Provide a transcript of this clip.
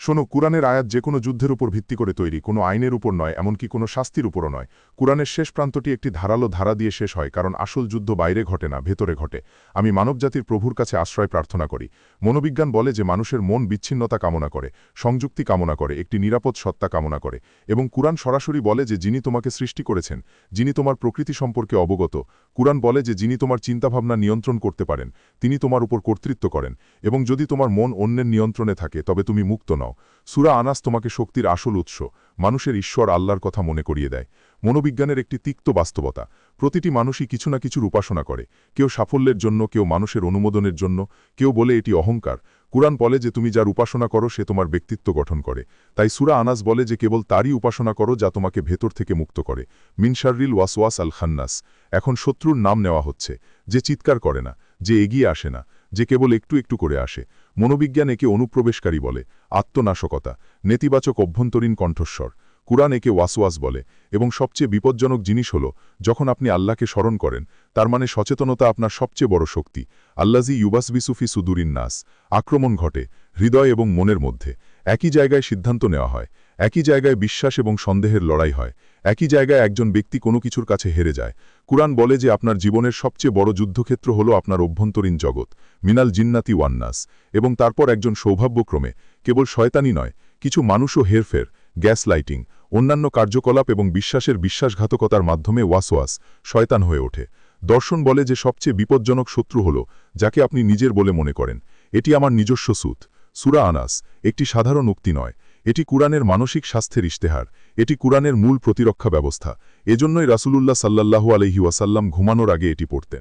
শোনো, কুরআনের আয়াত যে কোনো যুদ্ধের উপর ভিত্তি করে তৈরি, কোনো আইনের উপর নয়, এমনকি কোনো শাস্তির উপরও নয়। কুরআনের শেষ প্রান্তটি একটি ধারালো ধারা দিয়ে শেষ হয়, কারণ আসল যুদ্ধ বাইরে ঘটে না, ভেতরে ঘটে। আমি মানবজাতির প্রভুর কাছে আশ্রয় প্রার্থনা করি। মনোবিজ্ঞান বলে যে মানুষের মন বিচ্ছিন্নতা কামনা করে, সংযুক্তি কামনা করে, একটি নিরাপদ সত্তা কামনা করে। এবং কুরআন সরাসরি বলে যে যিনি তোমাকে সৃষ্টি করেছেন, যিনি তোমার প্রকৃতি সম্পর্কে অবগত। কুরআন বলে যে যিনি তোমার চিন্তাভাবনা নিয়ন্ত্রণ করতে পারেন, তিনি তোমার উপর কর্তৃত্ব করেন। এবং যদি তোমার মন অন্যের নিয়ন্ত্রণে থাকে তবে তুমি মুক্ত নও। সূরা আনাস তোমাকে শক্তির আসল উৎস, মানুষের ঈশ্বর আল্লাহর কথা মনে করিয়ে দেয়। মনোবিজ্ঞানের একটি তিক্ত বাস্তবতা, প্রতিটি মানুষই কিছু না কিছুর উপাসনা করে। কেউ সাফল্যের জন্য, কেউ মানুষের অনুমোদনের জন্য, কেউ বলে এটি অহংকার। কুরআন বলে যে তুমি যার উপাসনা করো সে তোমার ব্যক্তিত্ব গঠন করে। তাই সূরা আনাস বলে যে কেবল তারই উপাসনা করো যা তোমাকে ভেতর থেকে মুক্ত করে। মিন শাররিল ওয়াসওয়াস আল খান্নাস। এখন শত্রুর নাম নেওয়া হচ্ছে, যে চিৎকার করে না, যে এগিয়ে আসে না, যে কেবল একটু একটু করে আসে। মনোবিজ্ঞান একে অনুপ্রবেশকারী বলে, আত্মনাশকতা, নেতিবাচক অভ্যন্তরীণ কণ্ঠস্বর। কুরআন একে ওয়াসওয়াস বলে। এবং সবচেয়ে বিপজ্জনক জিনিস হল, যখন আপনি আল্লাহকে স্মরণ করেন, তার মানে সচেতনতা আপনার সবচেয়ে বড় শক্তি। আল্লাজি ইউবাসবিসুফি সুদুরিন নাস। আক্রমণ ঘটে হৃদয় এবং মনের মধ্যে। একই জায়গায় সিদ্ধান্ত নেওয়া হয়, একই জায়গায় বিশ্বাস এবং সন্দেহের লড়াই হয়, একই জায়গায় একজন ব্যক্তি কোনো কিছুর কাছে হেরে যায়। কুরআন বলে যে আপনার জীবনের সবচেয়ে বড় যুদ্ধক্ষেত্র হল আপনার অভ্যন্তরীণ জগৎ, মিনাল জিন্নাতি ওয়ান্নাস। এবং তারপর একজন সৌভাগ্যক্রমে, কেবল শয়তানি নয়, কিছু মানুষও হেরফের, গ্যাস লাইটিং, অন্যান্য কার্যকলাপ এবং বিশ্বাসের বিশ্বাসঘাতকতার মাধ্যমে ওয়াসওয়াস, শয়তান হয়ে ওঠে। দর্শন বলে যে সবচেয়ে বিপজ্জনক শত্রু হল যাকে আপনি নিজের বলে মনে করেন। এটি আমার নিজস্ব সুত। সূরা আনাস একটি সাধারণ উক্তি নয়, এটি কুরআনের মানসিক স্বাস্থ্যের ইশতেহার, এটি কুরআনের মূল প্রতিরক্ষা ব্যবস্থা। এজন্যই রাসূলুল্লাহ সাল্লাল্লাহু আলাইহি ওয়াসাল্লাম ঘুমানোর আগে এটি পড়তেন।